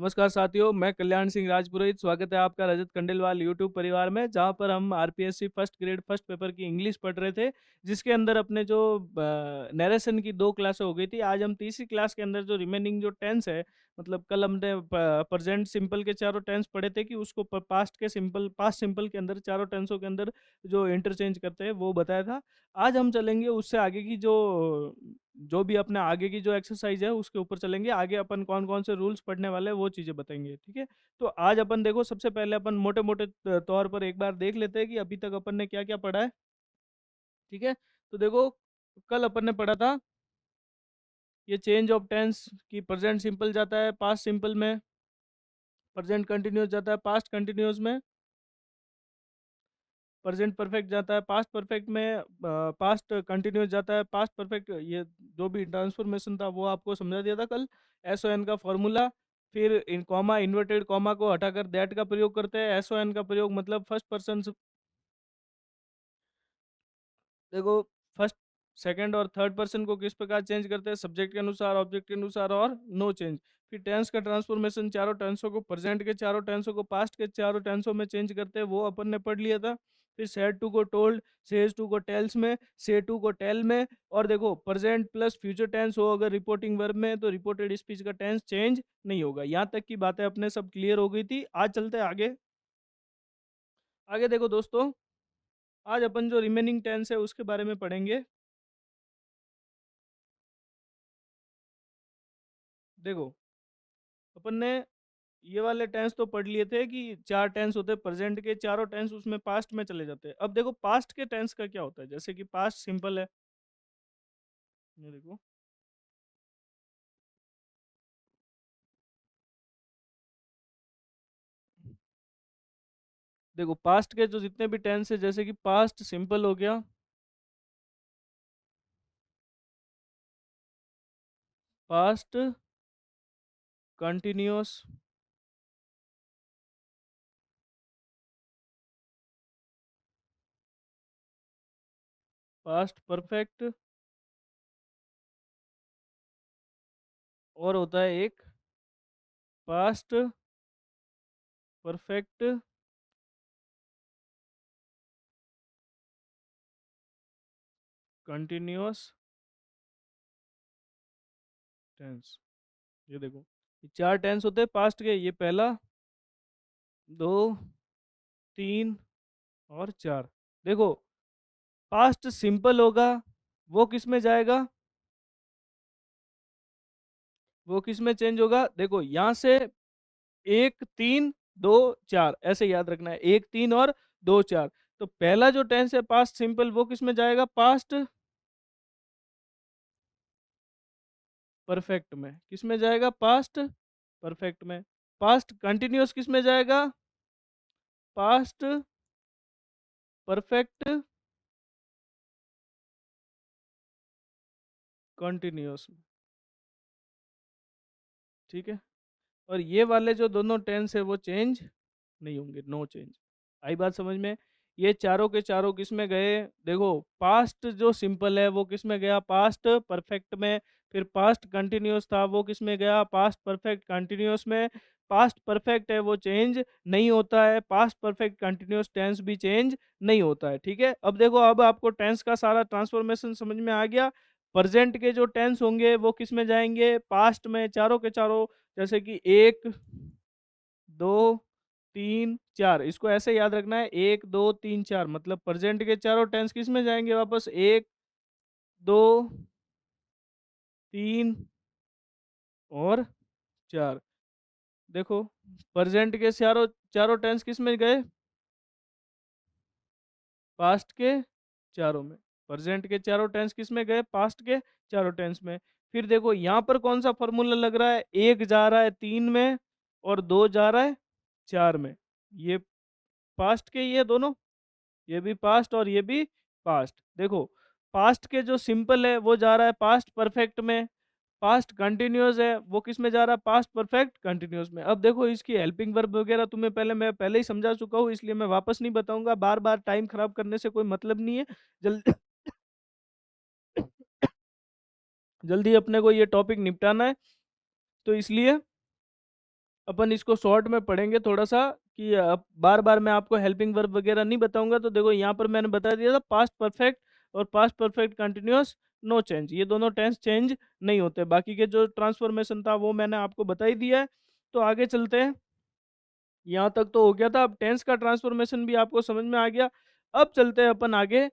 नमस्कार साथियों, मैं कल्याण सिंह राजपुरोहित। स्वागत है आपका रजत खंडेलवाल यूट्यूब परिवार में, जहां पर हम RPSC first grade first paper की इंग्लिश पढ़ रहे थे, जिसके अंदर अपने जो नरेशन की 2 क्लासें हो गई थी। आज हम तीसरी क्लास के अंदर जो रिमेनिंग जो टेंस है, मतलब कल हमने प्रेजेंट सिंपल के चारों टेंस पढ़े थे कि उसको पास्ट के सिंपल पास्ट सिंपल के अंदर चारों टेंसों के अंदर जो इंटरचेंज करते हैं वो बताया था। आज हम चलेंगे उससे आगे की जो जो भी अपने आगे की जो एक्सरसाइज है उसके ऊपर चलेंगे। आगे अपन कौन कौन से रूल्स पढ़ने वाले हैं वो चीज़ें बताएंगे, ठीक है। तो आज अपन देखो, सबसे पहले अपन मोटे मोटे तौर पर एक बार देख लेते हैं कि अभी तक अपन ने क्या क्या पढ़ा है, ठीक है। तो देखो, कल अपन ने पढ़ा था ये चेंज ऑफ टेंस कि प्रेजेंट सिंपल जाता है पास्ट सिंपल में, प्रेजेंट कंटिन्यूस जाता है पास्ट कंटिन्यूस में, प्रेजेंट परफेक्ट जाता है पास्ट परफेक्ट में, पास्ट कंटिन्यूस जाता है पास्ट परफेक्ट। ये जो भी ट्रांसफॉर्मेशन था वो आपको समझा दिया था कल। एस ओ एन का फॉर्मूला, फिर इन कॉमा इन्वर्टेड कॉमा को हटाकर दैट का प्रयोग करते हैं। एस ओ एन का प्रयोग मतलब फर्स्ट पर्सन, देखो, फर्स्ट सेकंड और थर्ड पर्सन को किस प्रकार चेंज करते हैं, सब्जेक्ट के अनुसार, ऑब्जेक्ट के अनुसार और नो चेंज। फिर टेंस का ट्रांसफॉर्मेशन, चारों टेंसों को, प्रेजेंट के चारों टेंसों को पास्ट के चारों टेंसों में चेंज करते हैं, वो अपन ने पढ़ लिया था। फिर सेड टू को टोल्ड, सेज टू को टेल्स में, से टू को टेल में। और देखो, प्रेजेंट प्लस फ्यूचर टेंस हो अगर रिपोर्टिंग वर्ब में, तो रिपोर्टेड स्पीच का टेंस चेंज नहीं होगा। यहाँ तक की बातें अपने सब क्लियर हो गई थी। आज चलते हैं आगे। आगे देखो दोस्तों, आज अपन जो रिमेनिंग टेंस है उसके बारे में पढ़ेंगे। देखो, अपन ने ये वाले टेंस तो पढ़ लिए थे कि चार टेंस होते हैं प्रेजेंट के, चारों टेंस उसमें पास्ट में चले जाते हैं। अब देखो पास्ट के टेंस का क्या होता है, जैसे कि पास्ट सिंपल है। ये देखो, देखो पास्ट के जो जितने भी टेंस है, जैसे कि पास्ट सिंपल हो गया, पास्ट कंटिन्यूअस, पास्ट परफेक्ट, और होता है एक पास्ट परफेक्ट कंटिन्यूअस टेंस। ये देखो, ये चार टेंस होते हैं पास्ट के, ये पहला, दो, तीन और चार। देखो, पास्ट सिंपल होगा, वो किस में जाएगा, वो किस में चेंज होगा। देखो यहाँ से एक तीन दो चार ऐसे याद रखना है, एक तीन और दो चार। तो पहला जो टेंस है पास्ट सिंपल, वो किस में जाएगा, पास्ट परफेक्ट में। किस में जाएगा, पास्ट परफेक्ट में। पास्ट कंटिन्यूअस किस में जाएगा, पास्ट परफेक्ट कंटिन्यूअस में, ठीक है। और ये वाले जो दोनों टेंस है वो चेंज नहीं होंगे, नो चेंज। आई बात समझ में। ये चारों के चारों किस में गए, देखो, पास्ट जो सिंपल है वो किस में गया, पास्ट परफेक्ट में। फिर पास्ट कंटिन्यूअस था, वो किस में गया, पास्ट परफेक्ट कंटिन्यूअस में। पास्ट परफेक्ट है वो चेंज नहीं होता है, पास्ट परफेक्ट कंटिन्यूअस टेंस भी चेंज नहीं होता है, ठीक है। अब देखो, अब आपको टेंस का सारा ट्रांसफॉर्मेशन समझ में आ गया। प्रेजेंट के जो टेंस होंगे वो किस में जाएंगे, पास्ट में, चारों के चारों। जैसे कि एक, दो, तीन, चार, इसको ऐसे याद रखना है, एक दो तीन चार, मतलब प्रेजेंट के चारों टेंस किस में जाएंगे वापस, एक, दो, तीन और चार। देखो, प्रेजेंट के चारों चारों टेंस किस में गए, पास्ट के चारों में। प्रेजेंट के चारों टेंस किस में गए, पास्ट के चारों टेंस में। फिर देखो यहाँ पर कौन सा फॉर्मूला लग रहा है, एक जा रहा है तीन में और दो जा रहा है चार में। ये पास्ट के, ये दोनों, ये भी पास्ट और ये भी पास्ट। देखो, पास्ट के जो सिंपल है वो जा रहा है पास्ट परफेक्ट में, पास्ट कंटिन्यूअस है वो किस में जा रहा है, पास्ट परफेक्ट कंटिन्यूअस में। अब देखो, इसकी हेल्पिंग वर्ब वगैरह तुम्हें मैं पहले ही समझा चुका हूँ, इसलिए मैं वापस नहीं बताऊंगा। बार बार टाइम खराब करने से कोई मतलब नहीं है। जल्दी जल्दी अपने को ये टॉपिक निपटाना है, तो इसलिए अपन इसको शॉर्ट में पढ़ेंगे थोड़ा-सा कि अब बार-बार मैं आपको हेल्पिंग वर्ब वगैरह नहीं बताऊँगा। तो देखो यहाँ पर मैंने बता दिया था पास्ट परफेक्ट और past perfect continuous no change, ये दोनों टेंस चेंज नहीं होते। बाकी के जो ट्रांसफॉर्मेशन था वो मैंने आपको बता ही दिया है। तो आगे चलते हैं। यहाँ तक तो हो गया था, अब टेंस का ट्रांसफॉर्मेशन भी आपको समझ में आ गया। अब चलते हैं अपन आगे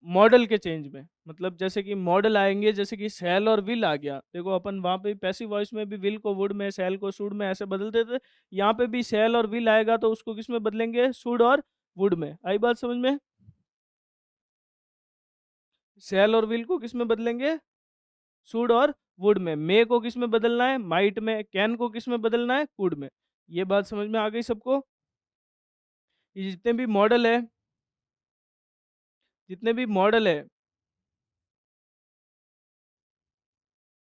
मॉडल के चेंज में। मतलब जैसे कि मॉडल आएँगे, जैसे कि शैल और विल आ गया। देखो अपन वहाँ पे पैसिव वॉइस में भी विल को वुड में, शैल को शुड में ऐसे बदलते थे। यहाँ पे भी शैल और विल आएगा तो उसको किस में बदलेंगे? शुड और वुड में। आई बात समझ में? शैल और विल को किस में बदलेंगे? शुड और वुड में। मे को किस में बदलना है? माइट में। कैन को किस में बदलना है? कुड में। ये बात समझ में आ गई सबको? ये जितने भी मॉडल है, जितने भी मॉडल है,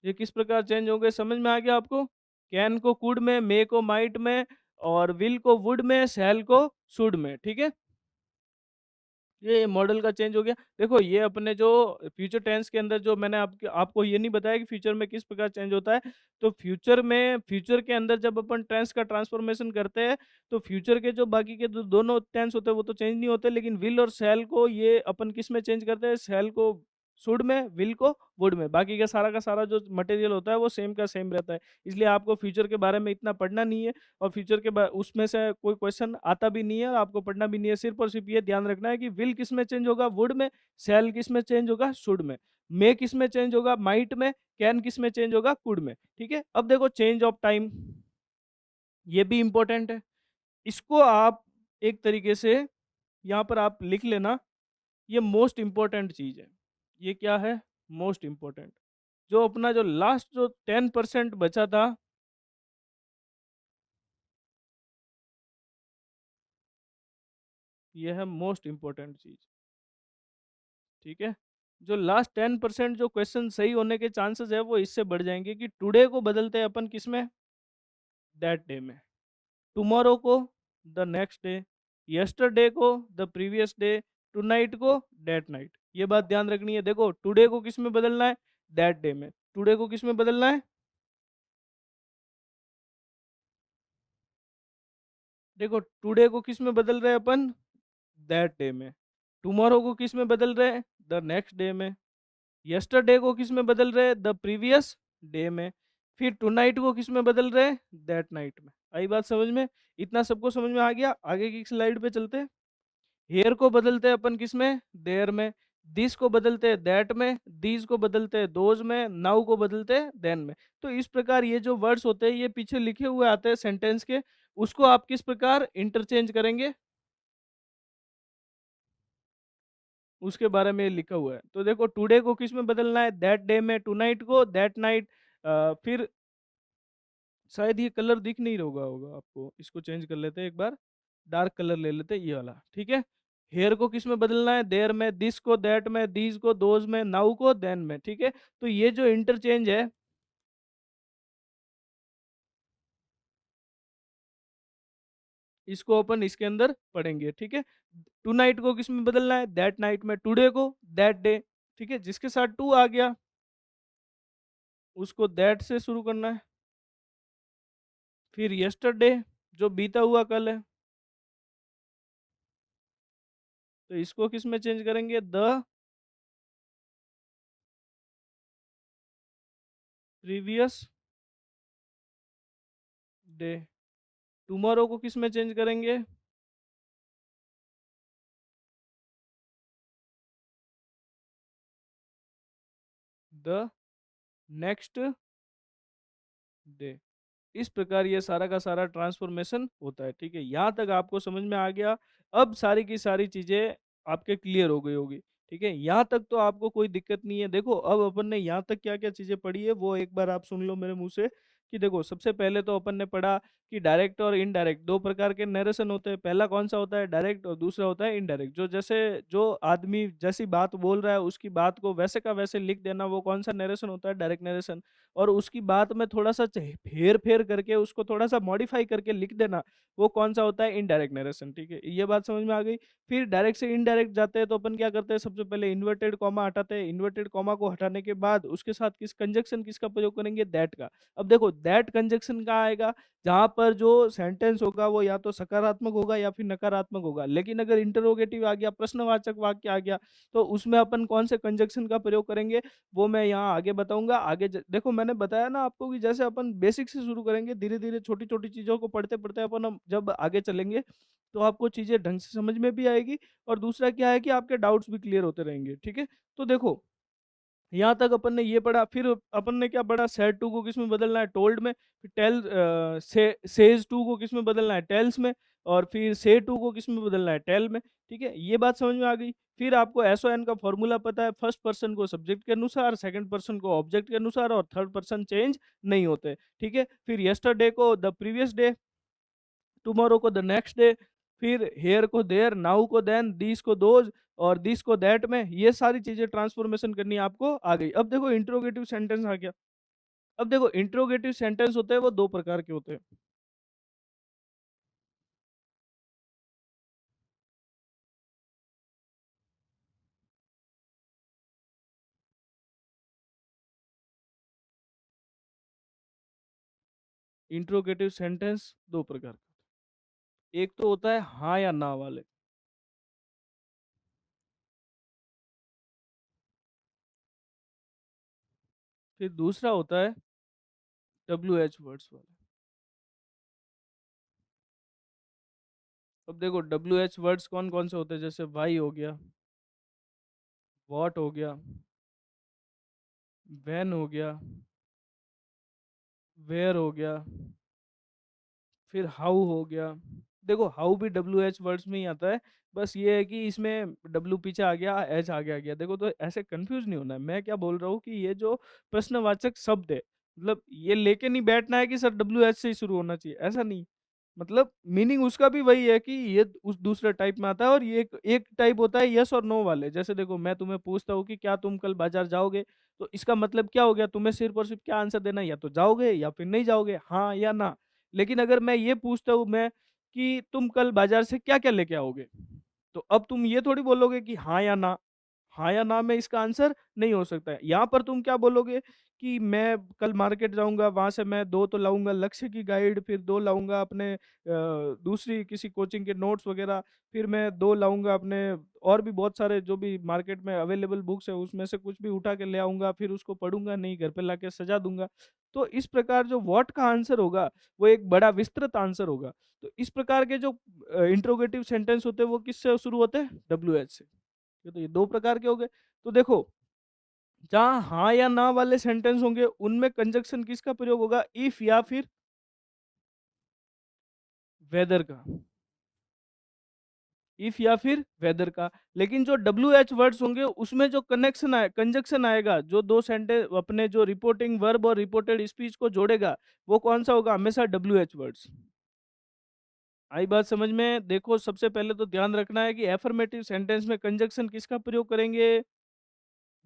ये किस प्रकार चेंज होंगे समझ में आ गया आपको? कैन को कुड में, मे को माइट में और विल को वुड में, शैल को शुड में, ठीक है? ये मॉडल का चेंज हो गया। देखो ये अपने जो फ्यूचर टेंस के अंदर जो मैंने आपको ये नहीं बताया कि फ्यूचर में किस प्रकार चेंज होता है। तो फ्यूचर के अंदर जब अपन टेंस का ट्रांसफॉर्मेशन करते हैं, तो फ्यूचर के जो बाकी के दोनों टेंस होते हैं वो तो चेंज नहीं होते, लेकिन विल और शैल को ये अपन किस में चेंज करते हैं? शैल को शुड में, विल को वुड में। बाकी का सारा जो मटेरियल होता है वो सेम का सेम रहता है। इसलिए आपको फ्यूचर के बारे में इतना पढ़ना नहीं है और फ्यूचर के उसमें से कोई क्वेश्चन आता भी नहीं है और आपको पढ़ना भी नहीं है। सिर्फ और सिर्फ ये ध्यान रखना है कि विल किस में चेंज होगा? वुड में। शैल किस में चेंज होगा? शुड में। मे किस में चेंज होगा? माइट में। कैन किस में चेंज होगा? कुड में। ठीक है, अब देखो चेंज ऑफ टाइम, ये भी इंपॉर्टेंट है। इसको आप एक तरीके से यहाँ पर आप लिख लेना, ये मोस्ट इंपॉर्टेंट चीज है। ये क्या है? Most important. जो अपना जो लास्ट जो 10% बचा था, ये है मोस्ट इंपॉर्टेंट चीज। ठीक है, जो लास्ट 10% जो क्वेश्चन सही होने के चांसेस है वो इससे बढ़ जाएंगे कि टुडे को बदलते हैं अपन किस में? दैट डे में। टुमारो को द नेक्स्ट डे। यस्टरडे को द प्रीवियस डे। टुनाइट को दैट नाइट। ये बात ध्यान रखनी है। देखो टुडे को किस में बदलना है? दैट डे में। टुडे को किस में बदलना है? देखो टुडे को किस में बदल रहे हैं अपन? दैट डे में। टुमारो को किस में बदल रहे हैं? द नेक्स्ट डे में। यस्टरडे को किस में बदल रहे हैं? द प्रीवियस डे में। फिर टुनाइट को किस में बदल रहे हैं? दैट नाइट में। आई बात समझ में? इतना सबको समझ में आ गया? आगे की स्लाइड पे चलते हैं। हेयर को बदलते हैं अपन किस में? देयर में। दिस को बदलते हैं दैट में। दीज को बदलते हैं दोज में। नाउ को बदलते हैं देन में। तो इस प्रकार ये जो वर्ड्स होते हैं ये पीछे लिखे हुए आते हैं सेंटेंस के, उसको आप किस प्रकार इंटरचेंज करेंगे उसके बारे में लिखा हुआ है। तो देखो टुडे को किस में बदलना है? दैट डे में। टुनाइट को दैट नाइट। फिर शायद ये कलर दिख नहीं रहा होगा आपको, इसको चेंज कर लेते हैं एक बार। डार्क कलर ले लेते हैं ये वाला, ठीक है। हेयर को किस में बदलना है? देयर में। दिस को दैट में। दीज को दोज में। नाउ को देन में, ठीक है। तो ये जो इंटरचेंज है, इसको अपन इसके अंदर पढ़ेंगे, ठीक है। टू नाइट को किस में बदलना है? दैट नाइट में। टुडे को दैट डे, ठीक है। जिसके साथ टू आ गया उसको दैट से शुरू करना है। फिर यस्टरडे जो बीता हुआ कल है, तो इसको किस में चेंज करेंगे? The previous day. टुमारो को किस में चेंज करेंगे? The next day. इस प्रकार ये सारा का सारा ट्रांसफॉर्मेशन होता है, ठीक है। यहाँ तक आपको समझ में आ गया। अब सारी की सारी चीज़ें आपके क्लियर हो गई होगी, ठीक है। यहाँ तक तो आपको कोई दिक्कत नहीं है। देखो अब अपन ने यहाँ तक क्या क्या चीज़ें पढ़ी है वो एक बार आप सुन लो मेरे मुंह से। कि देखो सबसे पहले तो अपन ने पढ़ा कि डायरेक्ट और इनडायरेक्ट दो प्रकार के नरेशन होते हैं। पहला कौन सा होता है? डायरेक्ट, और दूसरा होता है इनडायरेक्ट। जो आदमी जैसी बात बोल रहा है उसकी बात को वैसे का वैसे लिख देना, वो कौन सा नरेशन होता है? Direct narration. और उसकी बात में थोड़ा-सा च हेर-फेर करके उसको थोड़ा-सा मॉडिफ़ाई करके लिख देना, वो कौन-सा होता है इनडायरेक्ट नैरेशन, ठीक है? ये बात समझ में आ गई? फिर डायरेक्ट से इनडायरेक्ट जाते हैं तो अपन क्या करते हैं, सबसे पहले इन्वर्टेड कॉमा हटाते हैं, इन्वर्टेड कॉमा को हटाने के बाद उसके साथ कंजंक्शन किसका प्रयोग करेंगे, दैट का। अब देखो दैट कंजंक्शन कहाँ आएगा, जहाँ पर जो सेंटेंस होगा वो या तो सकारात्मक होगा या फिर नकारात्मक होगा। लेकिन अगर इंटरोगेटिव आ गया, प्रश्नवाचक वाक्य आ गया, तो उसमें अपन कौन से कंजंक्शन का प्रयोग करेंगे, वो मैं यहाँ आगे बताऊँगा। आगे देखो मैंने बताया ना आपको कि जैसे अपन बेसिक से शुरू करेंगे, धीरे-धीरे छोटी-छोटी चीज़ों को पढ़ते-पढ़ते अपन हम जब आगे चलेंगे, तो आपको चीज़ें ढंग से समझ में भी आएगी और दूसरा क्या है कि आपके डाउट्स भी क्लियर होते रहेंगे, ठीक है? तो देखो यहाँ तक अपन ने ये पढ़ा, फिर अपन ने क्या पढ़ा, सैड टू को किसमें बदलना है, टोल्ड में, फिर सेज टू को किसमें बदलना है, टेल्स में, और फिर से टू को किसमें बदलना है, टेल में, ठीक है? ये बात समझ में आ गई। फिर आपको एसओएन का फॉर्मूला पता है, फर्स्ट पर्सन को सब्जेक्ट के अनुसार, सेकंड पर्सन को ऑब्जेक्ट के अनुसार और थर्ड पर्सन चेंज नहीं होते, ठीक है? फिर यस्टरडे को द प्रीवियस डे, टुमारो को द नेक्स्ट डे, फिर हेयर को देयर, नाउ को देन, दिस को दोज और दिस को दैट में, ये सारी चीज़ें ट्रांसफॉर्मेशन करनी आपको आ गई। अब देखो इंट्रोगेटिव सेंटेंस आ गया। अब देखो इंट्रोगेटिव सेंटेंस होते हैं वो 2 प्रकार के होते हैं। इंट्रोगेटिव सेंटेंस 2 प्रकार के। एक तो होता है हाँ या ना वाले, फिर दूसरा होता है डब्ल्यूएच वर्ड्स वाले। अब देखो डब्ल्यूएच वर्ड्स कौन-कौन से होते हैं, जैसे व्हाई हो गया, व्हाट हो गया, व्हेन हो गया, वेयर हो गया, फिर हाउ हो गया। देखो हाउ भी डब्ल्यूएच वर्ड्स में ही आता है, बस ये है कि इसमें डब्ल्यू पीछे आ गया, एच आगे आ गया। देखो तो ऐसे कंफ्यूज नहीं होना है। मैं क्या बोल रहा हूँ कि ये जो प्रश्नवाचक शब्द है, मतलब ये लेके नहीं बैठना है कि सर डब्ल्यूएच से ही शुरू होना चाहिए, ऐसा नहीं। मतलब मीनिंग उसका भी वही है कि ये उस दूसरे टाइप में आता है, और ये एक एक टाइप होता है यस और नो वाले। जैसे देखो मैं तुम्हें पूछता हूँ कि क्या तुम कल बाजार जाओगे, तो इसका मतलब क्या हो गया, तुम्हें सिर्फ और सिर्फ क्या आंसर देना है, या तो जाओगे या फिर नहीं जाओगे, हाँ या ना। लेकिन अगर मैं ये पूछता हूँ मैं कि तुम कल बाजार से क्या-क्या लेके आओगे? तो अब तुम ये थोड़ी बोलोगे कि हाँ या ना। हाँ या ना में इसका आंसर नहीं हो सकता है। यहाँ पर तुम क्या बोलोगे कि मैं कल मार्केट जाऊँगा, वहाँ से मैं 2 तो लाऊँगा लक्ष्य की गाइड, फिर 2 लाऊँगा अपने दूसरी किसी कोचिंग के नोट्स वग़ैरह, फिर मैं 2 लाऊँगा अपने और भी बहुत सारे जो भी मार्केट में अवेलेबल बुक्स है, उसमें से कुछ भी उठा के ले आऊँगा, फिर उसको पढ़ूँगा नहीं, घर पे लाके सजा दूँगा। तो इस प्रकार जो व्हाट का आंसर होगा, वो एक बड़ा विस्तृत आंसर होगा। तो इस प्रकार के जो इंट्रोगेटिव सेंटेंस होते हैं, वो किससे शुरू होते हैं? डब्ल्यूएच से। ये 2 प्रकार के हो गए। तो देखो, जहाँ हाँ या ना वाले सेंटेंस होंगे, उनमें कंजंक्शन किसका प्रयोग होगा? इफ या फिर वेदर का। इफ या फिर वेदर का। लेकिन जो डब्ल्यूएच वर्ड्स होंगे, उसमें जो कनेक्शन आए कंजंक्शन आएगा, जो 2 अपने जो रिपोर्टिंग वर्ब और रिपोर्टेड स्पीच को जोड़ेगा, वो कौन-सा होगा? हमेशा डब्ल्यूएच वर्ड्स। आई बात समझ में? देखो सबसे पहले तो ध्यान रखना है कि अफर्मेटिव सेंटेंस में कंजंक्शन किसका प्रयोग करेंगे?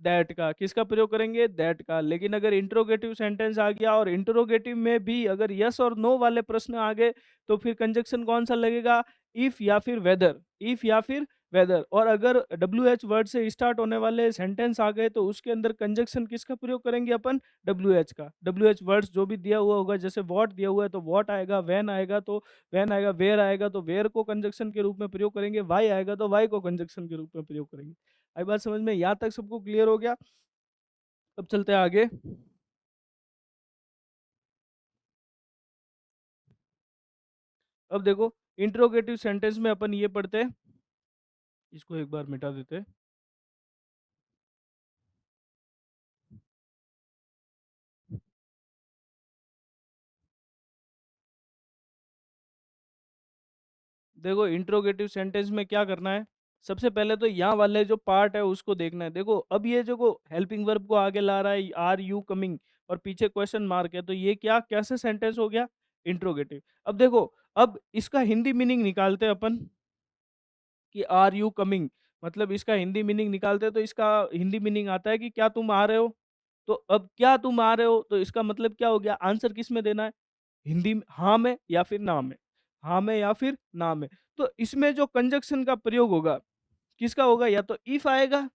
दैट का। किसका प्रयोग करेंगे? दैट का। लेकिन अगर इंटरोगेटिव सेंटेंस आ गया और इंटरोगेटिव में भी अगर यस और नो वाले प्रश्न आ गए, तो फिर कंजंक्शन कौन-सा लगेगा? इफ या फिर वेदर। इफ या फिर वेदर। और अगर डब्ल्यूएच वर्ड से स्टार्ट होने वाले सेंटेंस आ गए, तो उसके अंदर कंजंक्शन किसका प्रयोग करेंगे अपन? डब्ल्यूएच का। डब्ल्यूएच वर्ड्स जो भी दिया हुआ होगा, जैसे व्हाट दिया हुआ है तो व्हाट आएगा, व्हेन आएगा तो व्हेन आएगा, वेयर आएगा तो वेयर को कंजंक्शन के रूप में प्रयोग करेंगे, व्हाई आएगा तो व्हाई को कंजंक्शन के रूप में प्रयोग करेंगे। आई बात समझ में? यहाँ तक सबको क्लियर हो गया? अब चलते हैं आगे। अब देखो इंट्रोगेटिव सेंटेंस में अपन ये पढ़ते हैं, इसको एक बार मिटा देते हैं। देखो इंट्रोगेटिव सेंटेंस में क्या करना है, सबसे पहले तो यहाँ वाले जो पार्ट है उसको देखना है। देखो अब ये जो को हेल्पिंग वर्ब को आगे ला रहा है, आर यू कमिंग, और पीछे क्वेश्चन मार्क है, तो ये क्या कैसे सेंटेंस हो गया? इंट्रोगेटिव। अब देखो, अब इसका हिंदी मीनिंग निकालते हैं अपन कि आर यू कमिंग, मतलब इसका हिंदी मीनिंग निकालते हैं, तो इसका हिंदी मीनिंग आता है कि क्या तुम आ रहे हो? तो अब क्या तुम आ रहे हो? तो इसका मतलब क्या हो गया? आंसर किस में देना है? हिंदी में हाँ में या फिर ना में। हाँ में या फिर ना में। तो इसमें जो कंजंक्शन का प्रयोग होगा, किसका होगा? या तो इफ आएगा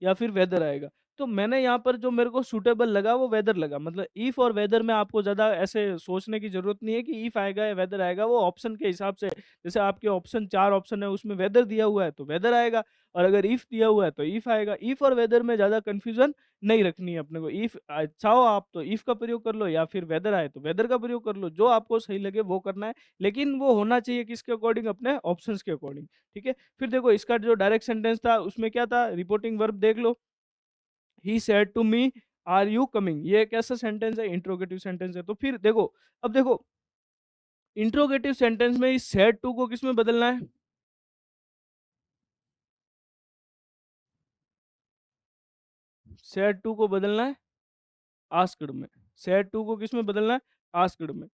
या फिर वेदर आएगा। तो मैंने यहाँ पर जो मेरे को सूटेबल लगा वो वेदर लगा। मतलब इफ और वेदर में आपको ज़्यादा ऐसे सोचने की ज़रूरत नहीं है कि इफ आएगा या वेदर आएगा, वो ऑप्शन के हिसाब से, जैसे आपके ऑप्शन 4 ऑप्शन है उसमें वेदर दिया हुआ है तो वेदर आएगा, और अगर इफ दिया हुआ है तो इफ आएगा। इफ और वेदर में ज़्यादा कन्फ्यूज़न नहीं रखनी है अपने को। इफ चाहो आप तो इफ का प्रयोग कर लो, या फिर वेदर आए तो वेदर का प्रयोग कर लो, जो आपको सही लगे वो करना है। लेकिन वो होना चाहिए किसके अकॉर्डिंग? अपने ऑप्शंस के अकॉर्डिंग, ठीक है? फिर देखो इसका जो डायरेक्ट सेंटेंस था उसमें क्या था? रिपोर्टिंग वर्ब देख लो। He said to me are you coming, ये कैसा सेंटेंस है? इंट्रोगेटिव सेंटेंस है। तो फिर देखो, अब देखो इंट्रोगेटिव सेंटेंस में इस सेड टू को किस में बदलना है? सेड टू को बदलना है आस्क्ड में। सेड टू को किस में बदलना है? आस्क्ड में।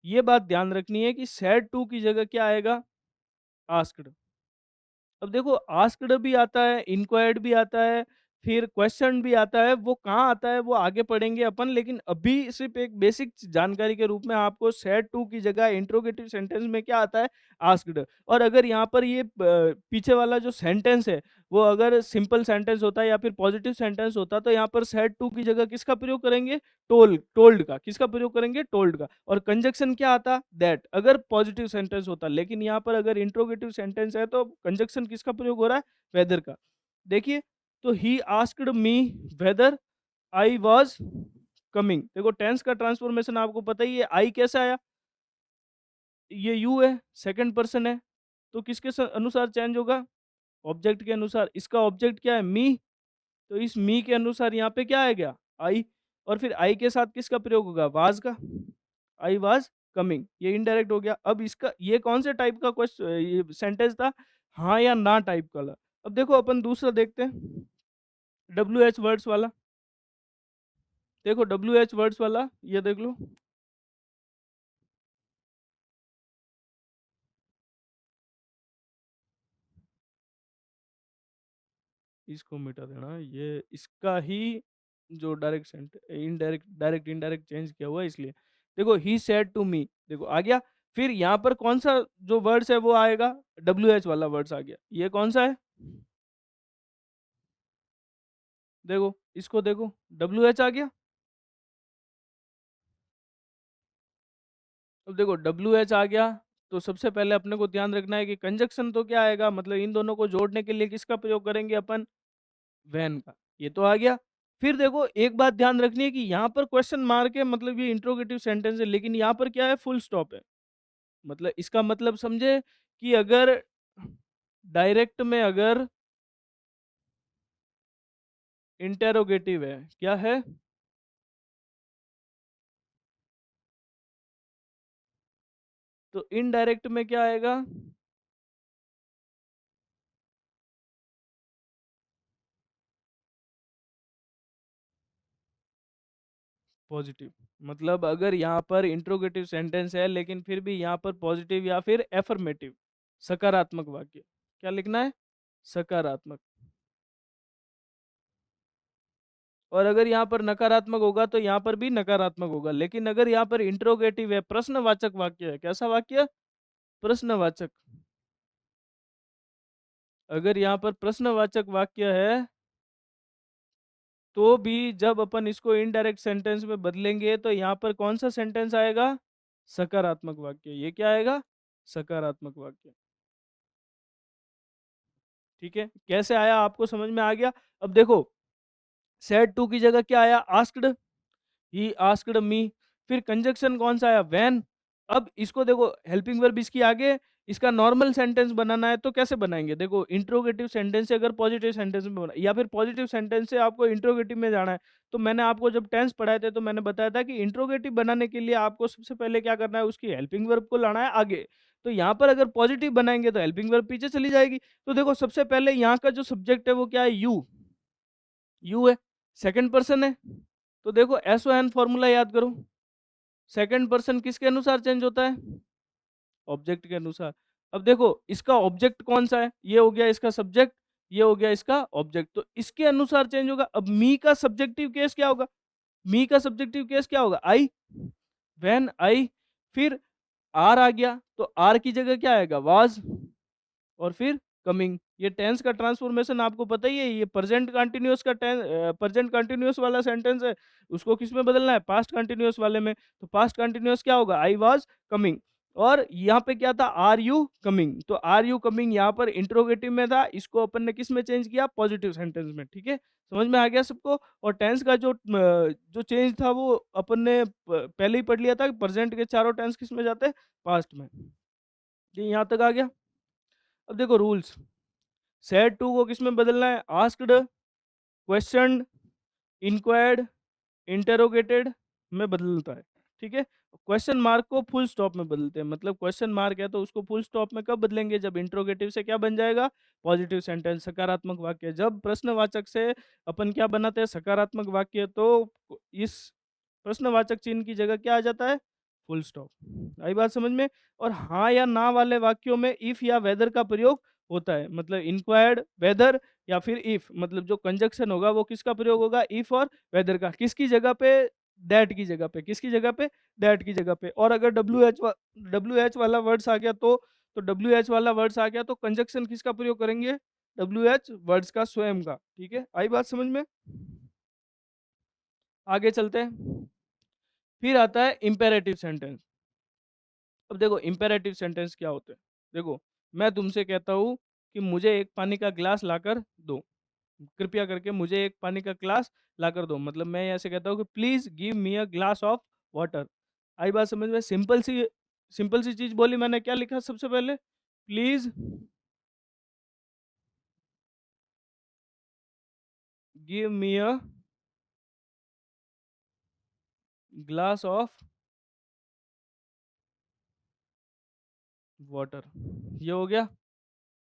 ये बात ध्यान रखनी है कि सेड टू की जगह क्या आएगा? आस्क्ड। अब देखो आस्क्ड भी आता है, इंक्वायर्ड भी आता है, फिर क्वेश्चन भी आता है। वो कहाँ आता है वो आगे पढ़ेंगे अपन, लेकिन अभी सिर्फ एक बेसिक जानकारी के रूप में आपको सेड टू की जगह इंट्रोगेटिव सेंटेंस में क्या आता है? आस्क्ड। और अगर यहाँ पर ये पीछे वाला जो सेंटेंस है वो अगर सिंपल सेंटेंस होता है या फिर पॉजिटिव सेंटेंस होता, तो यहाँ पर सेड टू की जगह किसका प्रयोग करेंगे? टोल्ड का। किसका प्रयोग करेंगे? टोल्ड का। और कंजक्शन क्या आता? दैट, अगर पॉजिटिव सेंटेंस होता। लेकिन यहाँ पर अगर इंट्रोगेटिव सेंटेंस है तो कंजक्शन किसका प्रयोग हो रहा है? वेदर का। देखिए, तो he asked me whether I was coming. देखो टेंस का ट्रांसफॉर्मेशन आपको पता ही है। आई कैसे आया? ये यू है, सेकंड पर्सन है, तो किसके अनुसार चेंज होगा? ऑब्जेक्ट के अनुसार। इसका ऑब्जेक्ट क्या है? मी। तो इस मी के अनुसार यहाँ पे क्या आ गया? आई। और फिर आई के साथ किसका प्रयोग होगा? वाज का। आई वाज कमिंग, ये इनडायरेक्ट हो गया। अब इसका ये कौन से टाइप का क्वेश्चन, ये सेंटेंस था? हाँ या ना टाइप वाला। अब देखो अपन दूसरा देखते हैं, डब्ल्यू एच वर्ड्स वाला। देखो डब्ल्यू एच वर्ड्स वाला, ये देख लो। इसको मिटा देना, ये इसका ही जो direct sent indirect direct indirect change किया हुआ है इसलिए। देखो ही सेड टू मी, देखो आ गया। फिर यहाँ पर कौन सा जो वर्ड्स है वो आएगा? डब्ल्यू एच वाला वर्ड्स आ गया। ये कौन सा है? देखो इसको देखो, डब्ल्यू एच आ गया। अब देखो डब्ल्यू एच आ गया, तो सबसे पहले अपने को ध्यान रखना है कि कंजक्शन तो क्या आएगा? मतलब इन दोनों को जोड़ने के लिए किसका प्रयोग करेंगे अपन? वैन का। ये तो आ गया। फिर देखो एक बात ध्यान रखनी है कि यहाँ पर क्वेश्चन मार्क है, मतलब ये इंट्रोगेटिव सेंटेंस है, लेकिन यहाँ पर क्या है? फुल स्टॉप है। मतलब इसका मतलब समझे कि अगर डायरेक्ट में अगर इंटेरोगेटिव है, क्या है? तो इनडायरेक्ट में क्या आएगा? पॉजिटिव। मतलब अगर यहाँ पर इंट्रोगेटिव सेंटेंस है लेकिन फिर भी यहाँ पर पॉजिटिव या फिर एफर्मेटिव, सकारात्मक वाक्य, क्या लिखना है? सकारात्मक। और अगर यहाँ पर नकारात्मक होगा तो यहाँ पर भी नकारात्मक होगा। लेकिन अगर यहाँ पर इंट्रोगेटिव है, प्रश्नवाचक वाक्य है, कैसा वाक्य? प्रश्नवाचक। अगर यहाँ पर प्रश्नवाचक वाक्य है तो भी जब अपन इसको इनडायरेक्ट सेंटेंस में बदलेंगे तो यहाँ पर कौन सा सेंटेंस आएगा? सकारात्मक वाक्य। ये क्या आएगा? सकारात्मक वाक्य। ठीक है, कैसे आया आपको समझ में आ गया? अब देखो सेड टू की जगह क्या आया? आस्क्ड। He asked me. फिर कंजक्शन कौन सा आया? व्हेन। अब इसको देखो, हेल्पिंग वर्ब इसकी आगे, इसका नॉर्मल सेंटेंस बनाना है तो कैसे बनाएंगे? देखो इंट्रोगेटिव सेंटेंस से अगर पॉजिटिव सेंटेंस में बना, या फिर पॉजिटिव सेंटेंस से आपको इंट्रोगेटिव में जाना है, तो मैंने आपको जब टेंस पढ़ाए थे तो मैंने बताया था कि इंट्रोगेटिव बनाने के लिए आपको सबसे पहले क्या करना है? उसकी हेल्पिंग वर्ब को लाना है आगे। तो यहाँ पर अगर पॉजिटिव बनाएंगे तो हेल्पिंग वर्ब पीछे चली जाएगी। तो देखो सबसे पहले यहाँ का जो सब्जेक्ट है वो क्या है? यू। यू है, सेकंड पर्सन है। तो देखो एस ओ एन फॉर्मूला याद करो। सेकंड पर्सन किसके अनुसार चेंज होता है? ऑब्जेक्ट के अनुसार। अब देखो इसका ऑब्जेक्ट कौन सा है? ये हो गया इसका सब्जेक्ट, ये हो गया इसका ऑब्जेक्ट, तो इसके अनुसार चेंज होगा। अब मी का सब्जेक्टिव केस क्या होगा? मी का सब्जेक्टिव केस क्या होगा? आई, व्हेन आई, फिर आर आ गया, तो आर की जगह क्या आएगा? वाज़ और फिर कमिंग। ये टेंस का ट्रांसफॉर्मेशन आपको पता ही है, ये प्रेजेंट कंटिन्यूअस वाला सेंटेंस है, उसको किस में बदलना है? पास्ट कंटिन्यूअस वाले में। तो पास्ट कंटिन्यूअस क्या होगा? I was coming. और यहाँ पे क्या था? Are you coming. तो आर यू कमिंग यहाँ पर इंट्रोगेटिव में था, इसको अपन ने किस में चेंज किया? पॉजिटिव सेंटेंस में। ठीक है, समझ में आ गया सबको? और टेंस का जो चेंज था वो अपन ने पहले ही पढ़ लिया था कि प्रेजेंट के चारों टेंस किस में जाते हैं? पास्ट में। ये यहाँ तक आ गया। अब देखो रूल्स। सेड टू को किस में बदलना है? आस्क्ड, क्वेश्चन, इंक्वायर्ड, इंटेरोगेटेड में बदलता है। ठीक है, क्वेश्चन मार्क को फुल स्टॉप में बदलते हैं। मतलब क्वेश्चन मार्क है तो उसको फुल स्टॉप में कब बदलेंगे? जब इंट्रोगेटिव से क्या बन जाएगा? पॉजिटिव सेंटेंस, सकारात्मक वाक्य। जब प्रश्नवाचक से अपन क्या बनाते हैं? सकारात्मक वाक्य। तो इस प्रश्नवाचक चिन्ह की जगह क्या आ जाता है? Full stop. आई बात समझ में? और हाँ या ना वाले वाक्यों में इफ या वेदर का प्रयोग होता है। मतलब इंक्वायर्ड, वेदर या फिर इफ, मतलब जो कंजक्शन होगा वो किसका प्रयोग होगा? इफ और वेदर का। किसकी जगह पे? दैट की जगह पे। किसकी जगह पे? दैट की जगह पे। और अगर डब्ल्यू एच वाला वर्ड्स आ गया तो डब्ल्यू एच वाला वर्ड्स आ गया तो कंजक्शन किसका प्रयोग करेंगे? डब्ल्यू एच वर्ड्स का, स्वयं का। ठीक है, आई बात समझ में? आगे चलते हैं। फिर आता है इम्पेरेटिव सेंटेंस। अब देखो इम्पेरेटिव सेंटेंस क्या होते हैं। देखो, मैं तुमसे कहता हूँ कि मुझे एक पानी का ग्लास लाकर दो। कृपया करके मुझे एक पानी का ग्लास लाकर दो। मतलब मैं ऐसे कहता हूँ कि please give me a glass of water. आई बात समझ में? सिंपल सी चीज बोली मैंने। क्या लिखा सबसे पहले? Please give me a glass of water. ये हो गया,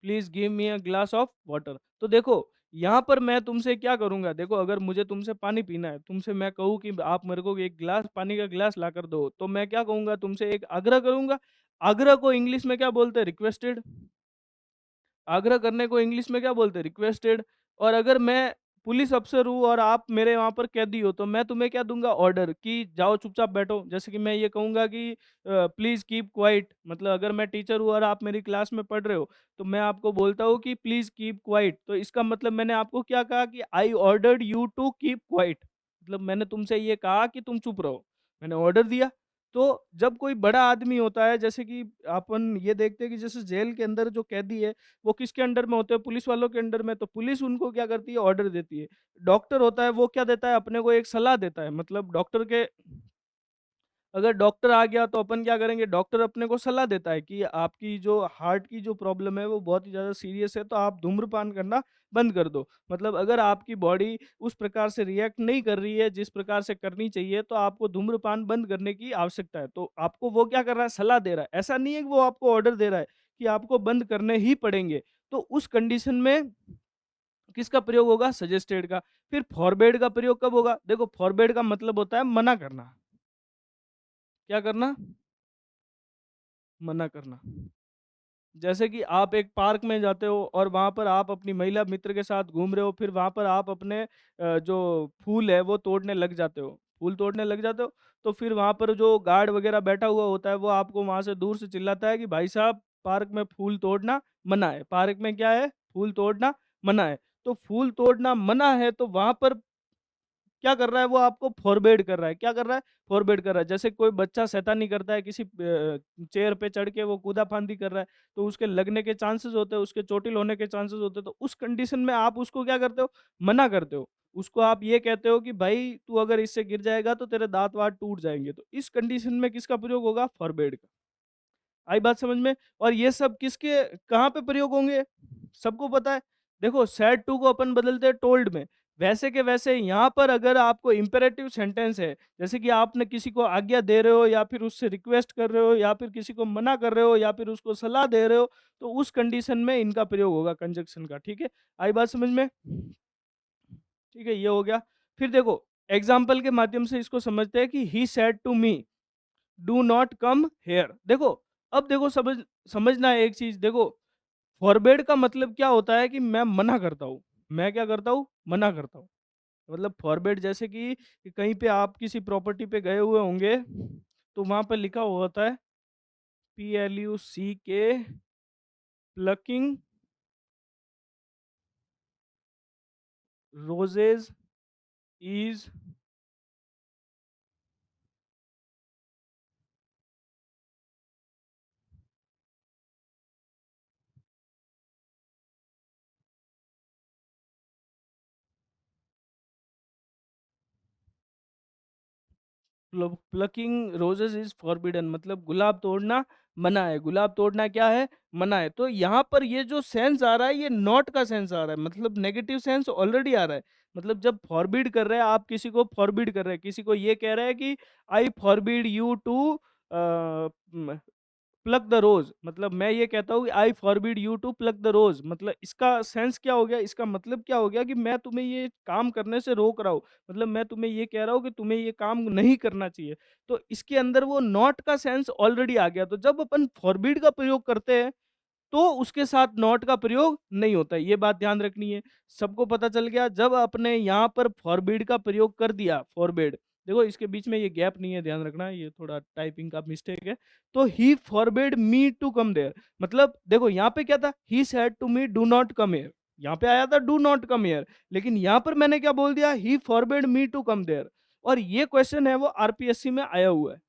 please give me a glass of water. तो देखो यहाँ पर मैं तुमसे क्या करूंगा? देखो, अगर मुझे तुमसे पानी पीना है, तुमसे मैं कहूँ कि आप मेरे को एक गिलास पानी का गिलास ला कर दो, तो मैं क्या कहूंगा? तुमसे एक आग्रह करूंगा। आग्रह को इंग्लिश में क्या बोलते हैं? रिक्वेस्टेड। आग्रह करने को इंग्लिश में क्या बोलते हैं? रिक्वेस्टेड। और अगर मैं पुलिस अफसर हूँ और आप मेरे वहाँ पर कैदी हो, तो मैं तुम्हें क्या दूंगा? ऑर्डर, कि जाओ चुपचाप बैठो। जैसे कि मैं ये कहूंगा कि प्लीज कीप क्वाइट। मतलब अगर मैं टीचर हूँ और आप मेरी क्लास में पढ़ रहे हो, तो मैं आपको बोलता हूँ कि प्लीज कीप क्वाइट। तो इसका मतलब मैंने आपको क्या कहा? कि I ordered you to keep quiet. मतलब मैंने तुमसे ये कहा कि तुम चुप रहो, मैंने ऑर्डर दिया। तो जब कोई बड़ा आदमी होता है, जैसे कि अपन ये देखते हैं कि जैसे जेल के अंदर जो कैदी है, वो किसके अंडर में होते हैं? पुलिस वालों के अंडर में। तो पुलिस उनको क्या करती है? ऑर्डर देती है। डॉक्टर होता है, वो क्या देता है? अपने को एक सलाह देता है। मतलब डॉक्टर के, अगर डॉक्टर आ गया तो अपन क्या करेंगे? डॉक्टर अपने को सलाह देता है कि आपकी जो हार्ट की जो प्रॉब्लम है वो बहुत ही ज़्यादा सीरियस है, तो आप धूम्रपान करना बंद कर दो। मतलब अगर आपकी बॉडी उस प्रकार से रिएक्ट नहीं कर रही है जिस प्रकार से करनी चाहिए, तो आपको धूम्रपान बंद करने की आवश्यकता है। तो आपको वो क्या कर रहा है? सलाह दे रहा है। ऐसा नहीं है कि वो आपको ऑर्डर दे रहा है कि आपको बंद करने ही पड़ेंगे। तो उस कंडीशन में किसका प्रयोग होगा? सजेस्टेड का। फिर फॉरबेड का प्रयोग कब होगा? देखो, फॉरबेड का मतलब होता है मना करना। क्या करना? मना करना। जैसे कि आप एक पार्क में जाते हो और वहाँ पर आप अपनी महिला मित्र के साथ घूम रहे हो, फिर वहाँ पर आप अपने जो फूल है वो तोड़ने लग जाते हो, फूल तोड़ने लग जाते हो। तो फिर वहाँ पर जो गार्ड वगैरह बैठा हुआ होता है, वो आपको वहाँ से दूर से चिल्लाता है कि भाई साहब, पार्क में फूल तोड़ना मना है। पार्क में क्या है? फूल तोड़ना मना है। तो फूल तोड़ना मना है, तो वहाँ पर क्या कर रहा है? वो आपको फॉरबेड कर रहा है। क्या कर रहा है? फॉरबेड कर रहा है। जैसे कोई बच्चा शैतानी करता है, किसी चेयर पे चढ़ के वो कूदा-फांदी कर रहा है, तो उसके लगने के चांसेस होते हैं, उसके चोटिल होने के चांसेस होते हैं। तो उस कंडीशन में आप उसको क्या करते हो? मना करते हो। उसको आप ये कहते हो कि भाई तू अगर इससे गिर जाएगा तो तेरे दाँत-वाँत टूट जाएँगे। तो इस कंडीशन में किसका प्रयोग होगा? फॉरबेड का। आई बात समझ में? और ये सब किसके कहाँ पे प्रयोग होंगे? सबको पता है। देखो, सैड टू को अपन बदलते हैं टोल्ड में। वैसे के वैसे यहाँ पर अगर आपको इम्पेरेटिव सेंटेंस है, जैसे कि आपने किसी को आज्ञा दे रहे हो या फिर उससे रिक्वेस्ट कर रहे हो या फिर किसी को मना कर रहे हो या फिर उसको सलाह दे रहे हो, तो उस कंडीशन में इनका प्रयोग होगा कंजंक्शन का। ठीक है? आई बात समझ में? ठीक है, ये हो गया। फिर देखो, एग्ज़ाम्पल के माध्यम से इसको समझते हैं कि he said to me do not come here. देखो, अब देखो, समझना है एक चीज। देखो, फॉरबेड का मतलब क्या होता है? कि मैं मना करता हूँ। मैं क्या करता हूँ? मना करता हूँ। मतलब फॉरबिड जैसे कि कहीं पे आप किसी प्रॉपर्टी पे गए हुए होंगे, तो वहाँ पे लिखा हुआ होता है PLUCK plucking roses is plucking roses is forbidden, मतलब गुलाब तोड़ना मना है। गुलाब तोड़ना क्या है? मना है। तो यहाँ पर ये जो सेंस आ रहा है, ये नॉट का सेंस आ रहा है, मतलब नेगेटिव सेंस ऑलरेडी आ रहा है। मतलब जब फॉरबिड कर रहे हैं आप, किसी को फॉरबिड कर रहे हैं, किसी को ये कह रहे हैं कि I forbid you to plug the rose, मतलब मैं ये कहता हूँ I forbid you to plug the rose, मतलब इसका सेंस क्या हो गया, इसका मतलब क्या हो गया कि मैं तुम्हें ये काम करने से रोक रहा हूँ, मतलब मैं तुम्हें ये कह रहा हूँ कि तुम्हें ये काम नहीं करना चाहिए। तो इसके अंदर वो नॉट का सेंस ऑलरेडी आ गया। तो जब अपन फॉरबिड का प्रयोग करते हैं तो उसके साथ नॉट का प्रयोग नहीं होता है, ये बात ध्यान रखनी है। सबको पता चल गया। जब आपने यहाँ पर फॉरबिड का प्रयोग कर दिया, फॉरबिड, देखो इसके बीच में ये गैप नहीं है, ध्यान रखना, ये थोड़ा टाइपिंग का मिस्टेक है। तो he forbid me to come there, मतलब देखो यहाँ पे क्या था, he said to me do not come here, यहाँ पे आया था डू नॉट कम हियर, लेकिन यहाँ पर मैंने क्या बोल दिया, he forbid me to come there. और ये क्वेश्चन है वो आरपीएससी में आया हुआ है,